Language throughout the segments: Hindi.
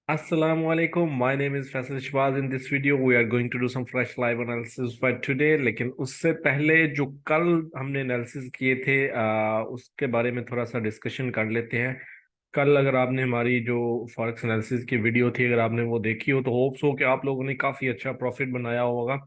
Assalamu alaikum. My name is Faisal Shahbaz. In this video, we are going to do some fresh live analysis for today. लेकिन उससे पहले जो कल हमने एनालिसिस किए थे उसके बारे में थोड़ा सा डिस्कशन कर लेते हैं। कल अगर आपने हमारी जो फॉरेक्स एनालिसिस की वीडियो थी अगर आपने वो देखी हो तो होप्स हो कि आप लोगों ने काफ़ी अच्छा प्रॉफिट बनाया होगा।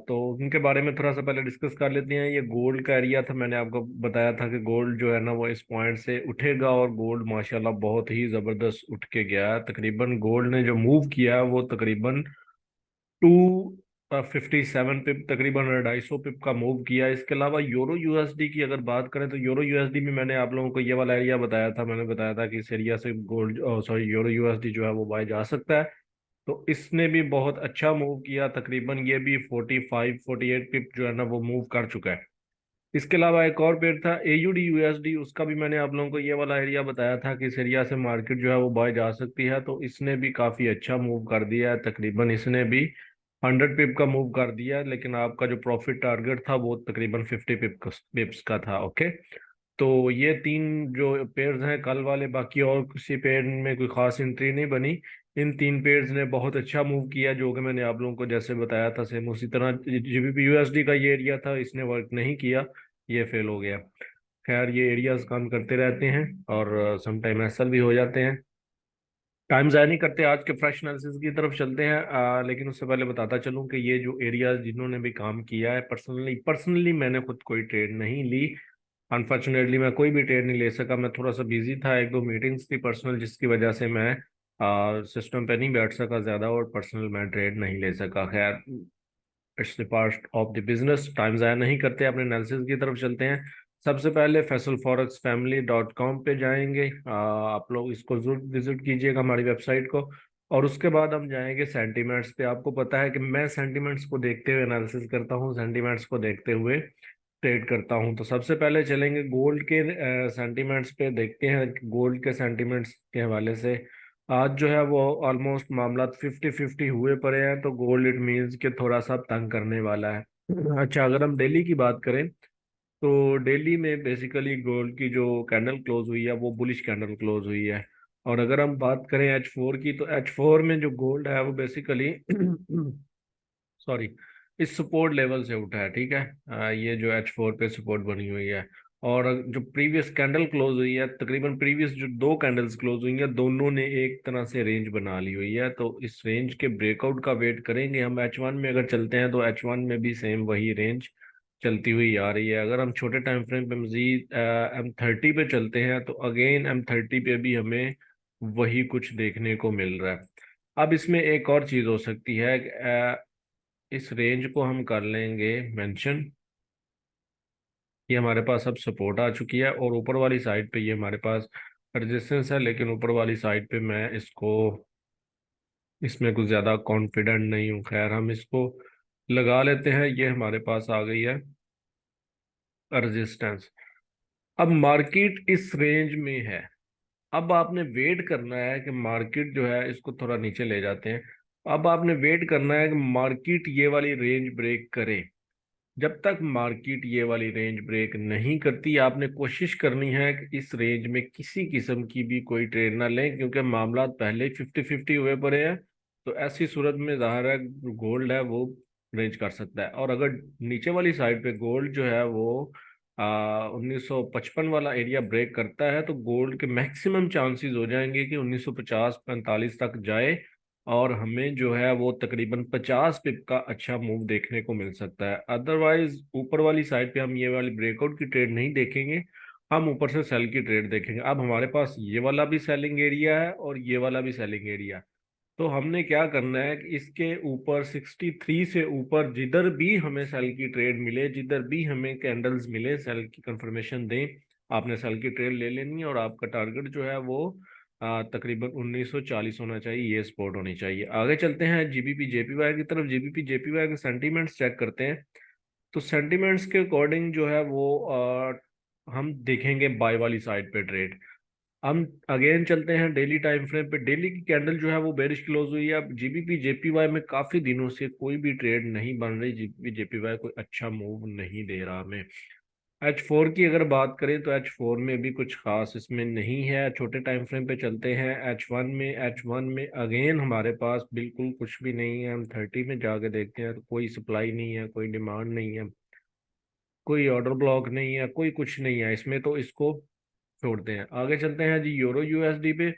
तो उनके बारे में थोड़ा सा पहले डिस्कस कर लेते हैं। ये गोल्ड का एरिया था, मैंने आपको बताया था कि गोल्ड जो है ना वो इस पॉइंट से उठेगा और गोल्ड माशाल्लाह बहुत ही ज़बरदस्त उठ के गया है। तकरीबन गोल्ड ने जो मूव किया है वो तकरीबन 257 पिप, तकरीबन 250 पिप का मूव किया है। इसके अलावा यूरो यूएसडी की अगर बात करें तो यूरो यूएसडी में मैंने आप लोगों को ये वाला एरिया बताया था। मैंने बताया था कि इस एरिया से गोल्ड सॉरी यूरो यूएसडी जो है वो बाय जा सकता है। तो इसने भी बहुत अच्छा मूव किया, तकरीबन ये भी 45-48 पिप जो है ना वो मूव कर चुका है। इसके अलावा एक और पेड़ था एयूडी यूएसडी, उसका भी मैंने आप लोगों को ये वाला एरिया बताया था कि इस एरिया से मार्केट जो है वो बाय जा सकती है। तो इसने भी काफ़ी अच्छा मूव कर दिया है, तकरीबन इसने भी 100 पिप का मूव कर दिया है। लेकिन आपका जो प्रॉफिट टारगेट था वो तकरीबन 50 पिप्स का था। ओके, तो ये तीन जो पेयर्स हैं कल वाले, बाकी और किसी पेयर में कोई खास एंट्री नहीं बनी। इन तीन पेयर्स ने बहुत अच्छा मूव किया जो कि मैंने आप लोगों को जैसे बताया था सेम उसी तरह। जीबीपी यूएसडी का ये एरिया था, इसने वर्क नहीं किया, ये फेल हो गया। खैर ये एरियाज काम करते रहते हैं और समटाइम ऐसा भी हो जाते हैं। टाइम ज़ाया नहीं करते, आज के फ्रेश एनालिसिस की तरफ चलते हैं। लेकिन उससे पहले बताता चलूं कि ये जो एरियाज जिन्होंने भी काम किया है, पर्सनली मैंने खुद कोई ट्रेड नहीं ली। अनफॉर्चुनेटली मैं कोई भी ट्रेड नहीं ले सका, मैं थोड़ा सा बिजी था, एक दो मीटिंग्स थी पर्सनल जिसकी वजह से मैं सिस्टम पे नहीं बैठ सका ज़्यादा और पर्सनल मैं ट्रेड नहीं ले सका। खैर it's the part of the business. Time ज़ाया नहीं करते, अपने एनालिसिस की तरफ चलते हैं। सबसे पहले faisalforex family.com पे जाएंगे। आप लोग इसको जरूर विजिट कीजिएगा हमारी वेबसाइट को। और उसके बाद हम जाएंगे सेंटीमेंट्स पे। आपको पता है कि मैं सेंटीमेंट्स को देखते हुए एनालिसिस करता हूँ, सेंटीमेंट्स को देखते हुए ट्रेड करता हूँ। तो सबसे पहले चलेंगे गोल्ड के सेंटीमेंट्स पे, देखते हैं गोल्ड के सेंटीमेंट्स के हवाले से आज जो है वो ऑलमोस्ट मामला 50-50 हुए पड़े हैं। तो गोल्ड इट मीन्स कि थोड़ा सा तंग करने वाला है। अच्छा, अगर हम दिल्ली की बात करें तो दिल्ली में बेसिकली गोल्ड की जो कैंडल क्लोज हुई है वो बुलिश कैंडल क्लोज हुई है। और अगर हम बात करें H4 की तो H4 में जो गोल्ड है वो बेसिकली सॉरी इस सपोर्ट लेवल से उठा है। ठीक है, ये जो H4 पे सपोर्ट बनी हुई है। और जो प्रीवियस कैंडल क्लोज हुई है, तकरीबन प्रीवियस जो दो कैंडल्स क्लोज हुई हैं दोनों ने एक तरह से रेंज बना ली हुई है। तो इस रेंज के ब्रेकआउट का वेट करेंगे हम। H1 में अगर चलते हैं तो H1 में भी सेम वही रेंज चलती हुई आ रही है। अगर हम छोटे टाइम फ्रेम पे मजीद M30 पे चलते हैं तो अगेन M30 पे भी हमें वही कुछ देखने को मिल रहा है। अब इसमें एक और चीज़ हो सकती है, इस रेंज को हम कर लेंगे मेंशन। ये हमारे पास अब सपोर्ट आ चुकी है और ऊपर वाली साइड पे ये हमारे पास रेजिस्टेंस है, लेकिन ऊपर वाली साइड पे मैं इसको इसमें कुछ ज़्यादा कॉन्फिडेंट नहीं हूँ। खैर हम इसको लगा लेते हैं, ये हमारे पास आ गई है रेजिस्टेंस। अब मार्केट इस रेंज में है। अब आपने वेट करना है कि मार्केट जो है इसको थोड़ा नीचे ले जाते हैं। अब आपने वेट करना है कि मार्केट ये वाली रेंज ब्रेक करे। जब तक मार्केट ये वाली रेंज ब्रेक नहीं करती आपने कोशिश करनी है कि इस रेंज में किसी किस्म की भी कोई ट्रेड ना लें, क्योंकि मामला पहले ही 50-50 हुए पड़े हैं। तो ऐसी सूरत में जाहिर है गोल्ड है वो रेंज कर सकता है। और अगर नीचे वाली साइड पे गोल्ड जो है वो 1955 वाला एरिया ब्रेक करता है तो गोल्ड के मैक्सिमम चांसेस हो जाएंगे कि 1950-45 तक जाए और हमें जो है वो तकरीबन 50 पिप का अच्छा मूव देखने को मिल सकता है। अदरवाइज ऊपर वाली साइड पे हम ये वाली ब्रेकआउट की ट्रेड नहीं देखेंगे, हम ऊपर से सेल की ट्रेड देखेंगे। अब हमारे पास ये वाला भी सेलिंग एरिया है और ये वाला भी सेलिंग एरिया है। तो हमने क्या करना है कि इसके ऊपर 63 से ऊपर जिधर भी हमें सेल की ट्रेड मिले, जिधर भी हमें कैंडल्स मिले सेल की कंफर्मेशन दें, आपने सेल की ट्रेड ले लेनी है। और आपका टारगेट जो है वो तकरीबन 1940 होना चाहिए, ये सपोर्ट होनी चाहिए। आगे चलते हैं जीबीपी जेपीवाई की तरफ। जीबीपी जेपीवाई के सेंटीमेंट्स चेक करते हैं। तो सेंटीमेंट्स के अकॉर्डिंग जो है वो हम देखेंगे बाय वाली साइड पे ट्रेड। हम अगेन चलते हैं डेली टाइम फ्रेम पे। डेली की कैंडल जो है वो बेरिश क्लोज हुई है। अब जीबीपी जेपीवाई में काफी दिनों से कोई भी ट्रेड नहीं बन रही, जीबीपी जेपीवाई कोई अच्छा मूव नहीं दे रहा हमें। H4 की अगर बात करें तो H4 में भी कुछ खास इसमें नहीं है। छोटे टाइम फ्रेम पे चलते हैं H1 में अगेन हमारे पास बिल्कुल कुछ भी नहीं है। हम 30 में जाके देखते हैं तो कोई सप्लाई नहीं है, कोई डिमांड नहीं है, कोई ऑर्डर ब्लॉक नहीं है, कोई कुछ नहीं है इसमें, तो इसको छोड़ते हैं। आगे चलते हैं जी यूरो यूएसडी पे।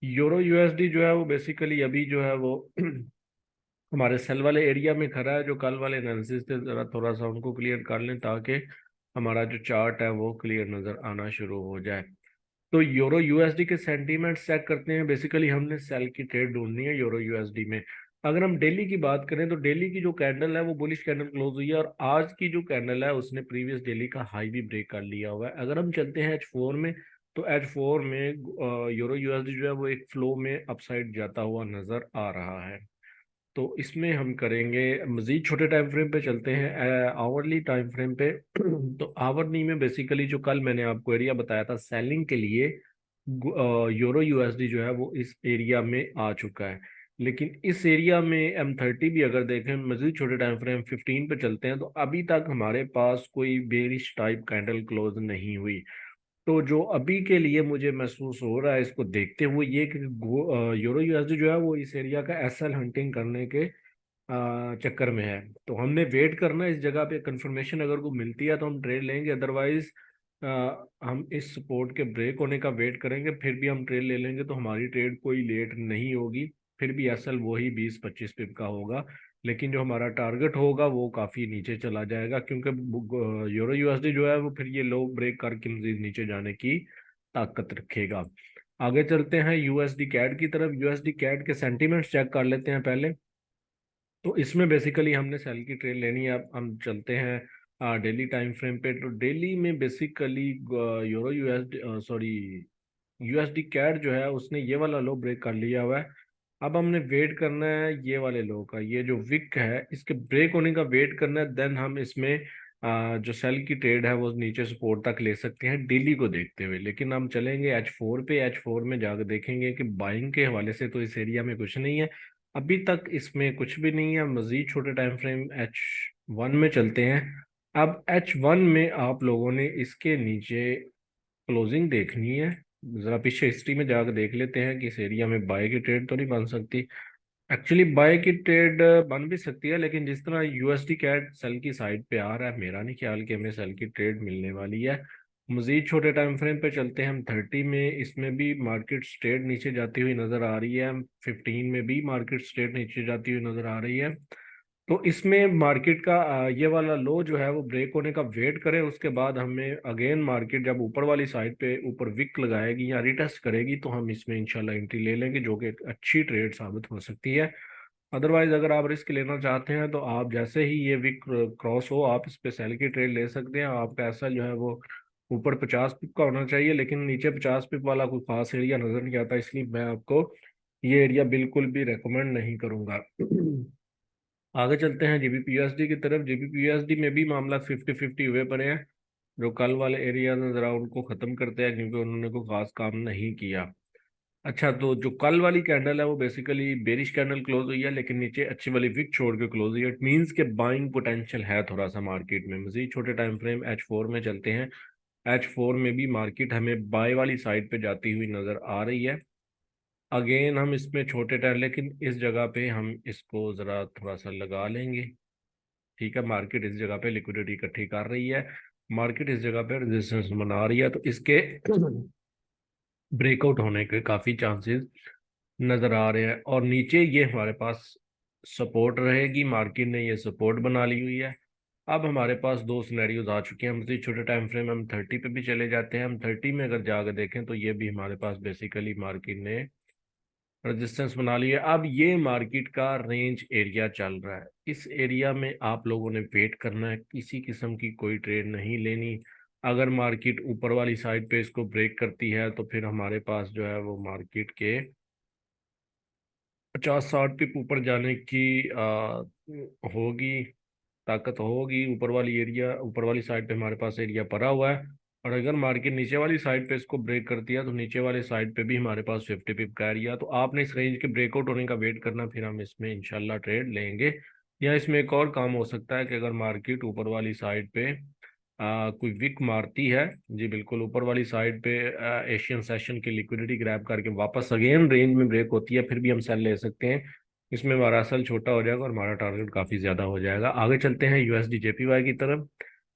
यूरो यूएसडी जो है वो बेसिकली अभी जो है वो हमारे सेल वाले एरिया में खड़ा है। जो कल वाले एनालिसिस थे जरा थोड़ा सा उनको क्लियर कर लें ताकि हमारा जो चार्ट है वो क्लियर नजर आना शुरू हो जाए। तो यूरो यूएसडी के सेंटीमेंट्स चेक करते हैं। बेसिकली हमने सेल की ट्रेड ढूंढनी है यूरो यूएसडी में। अगर हम डेली की बात करें तो डेली की जो कैंडल है वो बुलिश कैंडल क्लोज हुई है, और आज की जो कैंडल है उसने प्रीवियस डेली का हाई भी ब्रेक कर लिया हुआ है। अगर हम चलते हैं H4 में, तो H4 में यूरो यूएसडी जो है वो एक फ्लो में अपसाइड जाता हुआ नजर आ रहा है। तो इसमें हम करेंगे मजीद छोटे टाइम फ्रेम पे चलते हैं, आवरली टाइम फ्रेम पे। तो आवरली में बेसिकली जो कल मैंने आपको एरिया बताया था सेलिंग के लिए, यूरो यूएसडी जो है वो इस एरिया में आ चुका है। लेकिन इस एरिया में M30 भी अगर देखें, मजीद छोटे टाइम फ्रेम 15 पे चलते हैं, तो अभी तक हमारे पास कोई बेरिश टाइप कैंडल क्लोज नहीं हुई। तो जो अभी के लिए मुझे महसूस हो रहा है इसको देखते हुए ये कि यूरो यूएसडी जो है वो इस एरिया का एसएल हंटिंग करने के चक्कर में है। तो हमने वेट करना है इस जगह पे, कंफर्मेशन अगर को मिलती है तो हम ट्रेड लेंगे, अदरवाइज हम इस सपोर्ट के ब्रेक होने का वेट करेंगे, फिर भी हम ट्रेड ले लेंगे। तो हमारी ट्रेड कोई लेट नहीं होगी, फिर भी एसएल वही 20-25 पिप का होगा। लेकिन जो हमारा टारगेट होगा वो काफ़ी नीचे चला जाएगा, क्योंकि यूरो यूएसडी जो है वो फिर ये लो ब्रेक करके मजीद नीचे जाने की ताकत रखेगा। आगे चलते हैं यूएसडी कैड की तरफ। यूएसडी कैड के सेंटीमेंट्स चेक कर लेते हैं पहले। तो इसमें बेसिकली हमने सेल की ट्रेड लेनी है। अब हम चलते हैं डेली टाइम फ्रेम पे। तो डेली में basically euro USD sorry USD CAD जो है उसने ये वाला लो ब्रेक कर लिया हुआ है। अब हमने वेट करना है ये वाले लो का, ये जो विक है इसके ब्रेक होने का वेट करना है। देन हम इसमें जो सेल की ट्रेड है वो नीचे सपोर्ट तक ले सकते हैं डेली को देखते हुए। लेकिन हम चलेंगे H4 पे। H4 में जाकर देखेंगे कि बाइंग के हवाले से तो इस एरिया में कुछ नहीं है, अभी तक इसमें कुछ भी नहीं है। मजीद छोटे टाइम फ्रेम H1 में चलते हैं। अब H1 में आप लोगों ने इसके नीचे क्लोजिंग देखनी है। जरा पीछे हिस्ट्री में जाकर देख लेते हैं कि इस एरिया में बाय की ट्रेड तो नहीं बन सकती। एक्चुअली बाय की ट्रेड बन भी सकती है, लेकिन जिस तरह यूएसडी कैट सेल की साइड पे आ रहा है, मेरा नहीं ख्याल कि हमें सेल की ट्रेड मिलने वाली है। मजीद छोटे टाइम फ्रेम पे चलते हैं हम 30 में। इसमें भी मार्केट स्ट्रेट नीचे जाती हुई नजर आ रही है। 15 में भी मार्केट स्ट्रेट नीचे जाती हुई नजर आ रही है। तो इसमें मार्केट का ये वाला लो जो है वो ब्रेक होने का वेट करें, उसके बाद हमें अगेन मार्केट जब ऊपर वाली साइड पे ऊपर विक लगाएगी या रिटेस्ट करेगी तो हम इसमें इंशाल्लाह एंट्री ले लेंगे, जो कि एक अच्छी ट्रेड साबित हो सकती है। अदरवाइज अगर आप रिस्क लेना चाहते हैं तो आप जैसे ही ये विक क्रॉस हो आप इस पे सेल की ट्रेड ले सकते हैं। आपका ऐसा जो है वो ऊपर 50 पिप का होना चाहिए, लेकिन नीचे 50 पिप वाला कोई खास एरिया नजर नहीं आता, इसलिए मैं आपको ये एरिया बिल्कुल भी रेकमेंड नहीं करूंगा। आगे चलते हैं जीबीपीएसडी की तरफ। जीबीपीएसडी में भी मामला 50-50 हुए पड़े हैं। जो कल वाले एरिया जरा उनको खत्म करते हैं, क्योंकि उन्होंने कोई खास काम नहीं किया। अच्छा, तो जो कल वाली कैंडल है वो बेसिकली बेरिश कैंडल क्लोज हुई है, लेकिन नीचे अच्छी वाली विक छोड़ के क्लोज हुई है। इट मींस के बाइंग पोटेंशियल है थोड़ा सा मार्केट में। मजीद छोटे टाइम फ्रेम H4 में चलते हैं। H4 में भी मार्केट हमें बाय वाली साइड पे जाती हुई नजर आ रही है। अगेन हम इसमें छोटे टाइम, लेकिन इस जगह पे हम इसको ज़रा थोड़ा सा लगा लेंगे। ठीक है, मार्केट इस जगह पे लिक्विडिटी इकट्ठी कर रही है, मार्केट इस जगह पे रेजिस्टेंस बना रही है, तो इसके ब्रेकआउट होने के काफ़ी चांसेस नज़र आ रहे हैं। और नीचे ये हमारे पास सपोर्ट रहेगी, मार्केट ने ये सपोर्ट बना ली हुई है। अब हमारे पास दो सिनेरियोज आ चुके हैं। मज़ीद छोटे टाइम फ्रेम हम 30 पे भी चले जाते हैं। हम 30 में अगर जाकर देखें तो ये भी हमारे पास बेसिकली मार्केट ने रेजिस्टेंस बना लिया। अब ये मार्केट का रेंज एरिया चल रहा है, इस एरिया में आप लोगों ने वेट करना है, किसी किस्म की कोई ट्रेड नहीं लेनी। अगर मार्केट ऊपर वाली साइड पे इसको ब्रेक करती है तो फिर हमारे पास जो है वो मार्केट के 50-60 पिप ऊपर जाने की होगी, ताकत होगी। ऊपर वाली एरिया ऊपर वाली साइड पे हमारे पास एरिया पड़ा हुआ है। और अगर मार्केट नीचे वाली साइड पे इसको ब्रेक करती है तो नीचे वाले साइड पे भी हमारे पास 50 पिप का एरिया। तो आपने इस रेंज के ब्रेकआउट होने का वेट करना, फिर हम इसमें इंशाल्लाह ट्रेड लेंगे। या इसमें एक और काम हो सकता है कि अगर मार्केट ऊपर वाली साइड पे कोई विक मारती है। जी बिल्कुल, ऊपर वाली साइड पे एशियन सेशन की लिक्विडिटी ग्रैब करके वापस अगेन रेंज में ब्रेक होती है, फिर भी हम सेल ले सकते हैं। इसमें हमारा सेल छोटा हो जाएगा और हमारा टारगेट काफी ज्यादा हो जाएगा। आगे चलते हैं यूएसडी जेपीवाई की तरफ।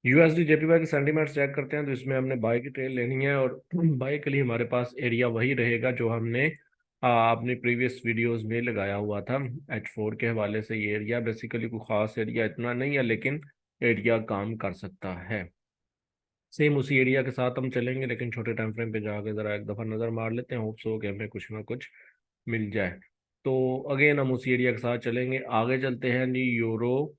यूएसडी जेपीवाई के सेंटीमेंट चेक करते हैं, तो इसमें हमने बाय की ट्रेड लेनी है, और बाय के लिए हमारे पास एरिया वही रहेगा जो हमने अपनी प्रीवियस वीडियोस में लगाया हुआ था। H4 के हवाले से ये एरिया बेसिकली कोई खास एरिया इतना नहीं है, लेकिन एरिया काम कर सकता है। सेम उसी एरिया के साथ हम चलेंगे, लेकिन छोटे टाइम फ्रेम पे जाके जरा एक दफा नजर मार लेते हैं, होप्स हो कि हमें कुछ ना कुछ मिल जाए। तो अगेन हम उसी एरिया के साथ चलेंगे। आगे चलते हैं जी यूरो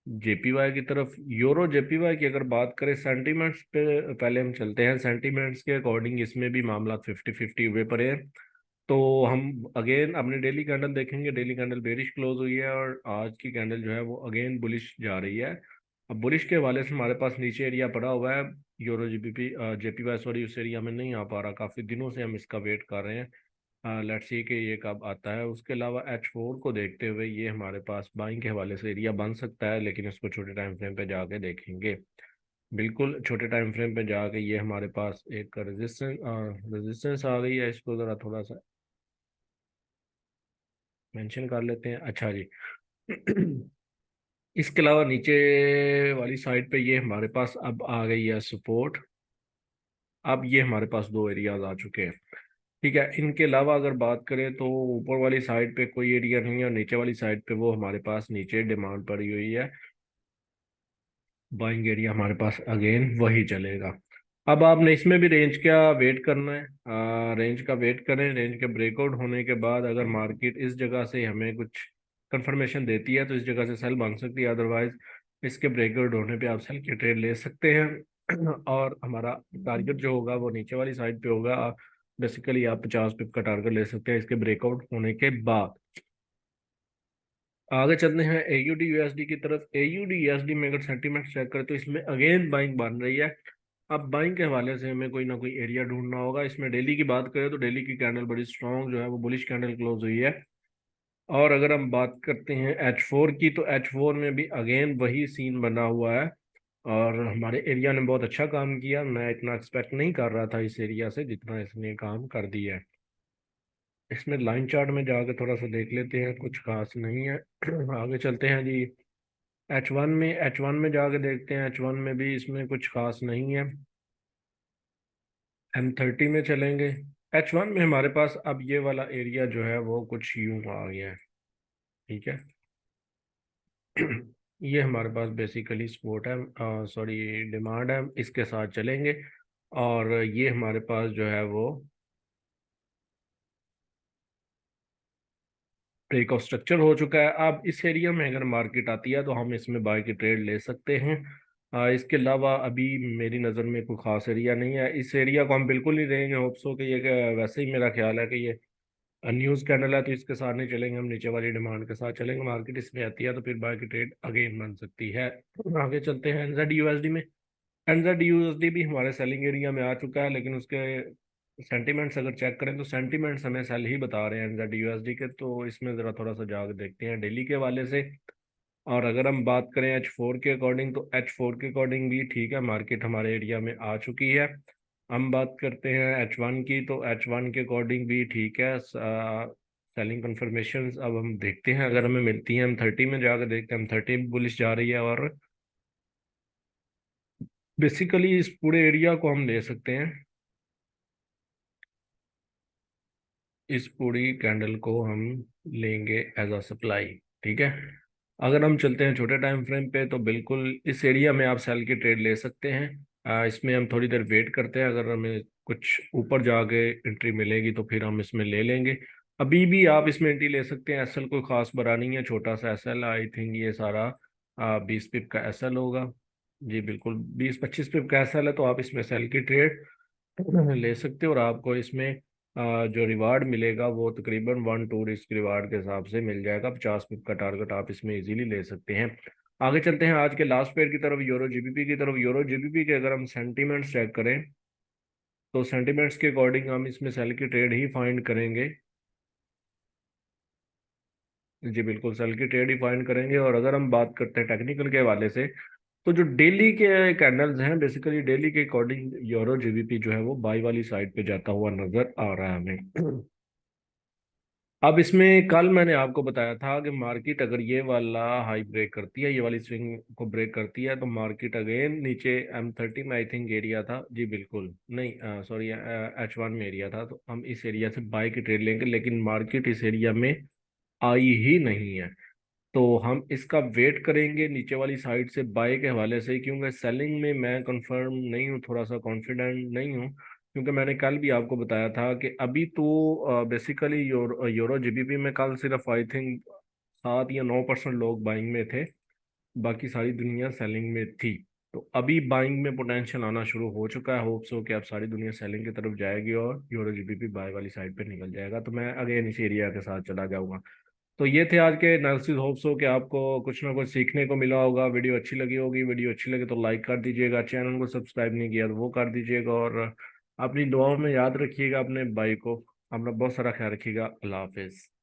जेपीवाई की तरफ। यूरो जेपीवाई की अगर बात करें सेंटीमेंट्स पे पहले हम चलते हैं। सेंटीमेंट्स के अकॉर्डिंग इसमें भी मामला 50-50 हुए पड़े हैं। तो हम अगेन अपने डेली कैंडल देखेंगे। डेली कैंडल बेरिश क्लोज हुई है, और आज की कैंडल जो है वो अगेन बुलिश जा रही है। अब बुलिश के हवाले से हमारे पास नीचे एरिया पड़ा हुआ है, यूरो जीबीपी जेपीवाई सॉरी, उस एरिया में नहीं आ पा रहा। काफ़ी दिनों से हम इसका वेट कर रहे हैं। लेट्स सी कि ये कब आता है। उसके अलावा H4 को देखते हुए ये हमारे पास बाइंग के हवाले से एरिया बन सकता है, लेकिन इसको छोटे टाइम फ्रेम पे जाके देखेंगे। बिल्कुल छोटे टाइम फ्रेम पे जाके ये हमारे पास एक रेजिस्टेंस आ गई है। इसको ज़रा थोड़ा सा मेंशन कर लेते हैं। अच्छा जी। इसके अलावा नीचे वाली साइड पे ये हमारे पास अब आ गई है सपोर्ट। अब ये हमारे पास दो एरियाज आ चुके हैं। ठीक है, इनके अलावा अगर बात करें तो ऊपर वाली साइड पे कोई एरिया नहीं है, और नीचे वाली साइड पे वो हमारे पास नीचे डिमांड पड़ी हुई है। बाइंग एरिया हमारे पास अगेन वही चलेगा। अब आपने इसमें भी रेंज का वेट करना है। रेंज का वेट करें। रेंज के ब्रेकआउट होने के बाद अगर मार्केट इस जगह से हमें कुछ कंफर्मेशन देती है तो इस जगह से सेल बन सकती है, अदरवाइज इसके ब्रेकआउट होने पे आप सेल की ट्रेड ले सकते हैं। और हमारा टारगेट जो होगा वो नीचे वाली साइड पे होगा। बेसिकली आप 50 पिप का टारगेट ले सकते हैं इसके ब्रेकआउट होने के बाद। आगे चलते हैं एयूडी यूएसडी की तरफ। एयूडी यूएसडी में अगर सेंटीमेंट चेक करें तो इसमें अगेन बाइंग बन रही है। अब बाइंग के हवाले से हमें कोई ना कोई एरिया ढूंढना होगा। इसमें डेली की बात करें तो डेली की कैंडल बड़ी स्ट्रांग जो है वो बुलिश कैंडल क्लोज हुई है। और अगर हम बात करते हैं H4 की, तो H4 में भी अगेन वही सीन बना हुआ है, और हमारे एरिया ने बहुत अच्छा काम किया। मैं इतना एक्सपेक्ट नहीं कर रहा था इस एरिया से जितना इसने काम कर दिया है। इसमें लाइन चार्ट में जाके थोड़ा सा देख लेते हैं, कुछ खास नहीं है। आगे चलते हैं जी। एच वन में जाके देखते हैं। H1 में भी इसमें कुछ खास नहीं है। M30 में चलेंगे। H1 में हमारे पास अब ये वाला एरिया जो है वो कुछ यूं आ गया है। ठीक है। ये हमारे पास बेसिकली सपोर्ट है, सॉरी डिमांड है, इसके साथ चलेंगे। और ये हमारे पास जो है वो ब्रेक ऑफ स्ट्रक्चर हो चुका है। अब इस एरिया में अगर मार्केट आती है तो हम इसमें बाय की ट्रेड ले सकते हैं। इसके अलावा अभी मेरी नज़र में कोई खास एरिया नहीं है। इस एरिया को हम बिल्कुल नहीं देंगे होप्सो कि ये वैसे ही मेरा ख्याल है कि ये न्यूज़ कैंडल है, तो इसके साथ नहीं चलेंगे। हम नीचे वाली डिमांड के साथ चलेंगे। मार्केट इसमें आती है तो फिर बाय की ट्रेड अगेन बन सकती है। आगे चलते हैं एनजेड यूएसडी में। एनजेड यूएसडी भी हमारे सेलिंग एरिया में आ चुका है, लेकिन उसके सेंटीमेंट्स अगर चेक करें तो सेंटीमेंट्स हमें सेल ही बता रहे हैं एनजेड यूएसडी के। तो इसमें ज़रा थोड़ा सा जाकर देखते हैं डेली के हवाले से। और अगर हम बात करें H4 के अकॉर्डिंग, तो H4 के अकॉर्डिंग भी ठीक है, मार्केट हमारे एरिया में आ चुकी है। हम बात करते हैं H1 की, तो H1 के अकॉर्डिंग भी ठीक है। सेलिंग कंफर्मेशन अब हम देखते हैं अगर हमें मिलती हैं। हम 30 में जाकर देखते हैं। हम 30 बुलिश जा रही है, और बेसिकली इस पूरे एरिया को हम ले सकते हैं। इस पूरी कैंडल को हम लेंगे एज अ सप्लाई। ठीक है। अगर हम चलते हैं छोटे टाइम फ्रेम पे, तो बिल्कुल इस एरिया में आप सेल की ट्रेड ले सकते हैं। इसमें हम थोड़ी देर वेट करते हैं, अगर हमें कुछ ऊपर जाके एंट्री मिलेगी तो फिर हम इसमें ले लेंगे। अभी भी आप इसमें एंट्री ले सकते हैं। एसएल कोई खास बड़ा नहीं है, छोटा सा एसएल। आई थिंक ये सारा 20 पिप का एसएल होगा। जी बिल्कुल, 20-25 पिप का एसएल है, तो आप इसमें सेल की ट्रेड ले सकते हो। और आपको इसमें जो रिवार्ड मिलेगा वो तकरीबन 1-2 रिस्क रिवार्ड के हिसाब से मिल जाएगा। 50 पिप का टारगेट आप इसमें इजीली ले सकते हैं। आगे चलते हैं आज के लास्ट पेयर की तरफ, यूरो जीबीपी की तरफ। यूरो जीबीपी के अगर हम सेंटीमेंट्स चेक करें तो सेंटीमेंट्स के अकॉर्डिंग हम इसमें सेल की ट्रेड ही फाइंड करेंगे। जी बिल्कुल, सेल की ट्रेड ही फाइंड करेंगे। और अगर हम बात करते हैं टेक्निकल के हवाले से, तो जो डेली के कैंडल्स हैं, बेसिकली डेली के अकॉर्डिंग यूरो जीबीपी जो है वो बाई वाली साइड पे जाता हुआ नजर आ रहा है हमें। अब इसमें कल मैंने आपको बताया था कि मार्केट अगर ये वाला हाई ब्रेक करती है, ये वाली स्विंग को ब्रेक करती है, तो मार्केट अगेन नीचे M30 में आई थिंक एरिया था जी, बिल्कुल नहीं, सॉरी, H1 में एरिया था, तो हम इस एरिया से बाय की ट्रेड लेंगे, लेकिन मार्केट इस एरिया में आई ही नहीं है। तो हम इसका वेट करेंगे नीचे वाली साइड से बाय के हवाले से, क्योंकि सेलिंग में मैं कंफर्म नहीं हूँ, थोड़ा सा कॉन्फिडेंट नहीं हूँ, क्योंकि मैंने कल भी आपको बताया था कि अभी तो बेसिकली यूरो जीबीपी में कल सिर्फ आई थिंक 7 या 9% लोग बाइंग में थे, बाकी सारी दुनिया सेलिंग में थी। तो अभी बाइंग में पोटेंशियल आना शुरू हो चुका है, होप्स हो कि अब सारी दुनिया सेलिंग की तरफ जाएगी और यूरो जीबीपी बाय वाली साइड पे निकल जाएगा, तो मैं अगेन इस एरिया के साथ चला जाऊंगा। तो ये थे आज के एनालिसिस, होप्स हो कि आपको कुछ ना कुछ सीखने को मिला होगा, वीडियो अच्छी लगी होगी, वीडियो अच्छी लगे तो लाइक कर दीजिएगा, चैनल को सब्सक्राइब नहीं किया तो वो कर दीजिएगा, और अपनी दुआओं में याद रखिएगा अपने भाई को। अपना बहुत सारा ख्याल रखिएगा। अल्लाह हाफिज।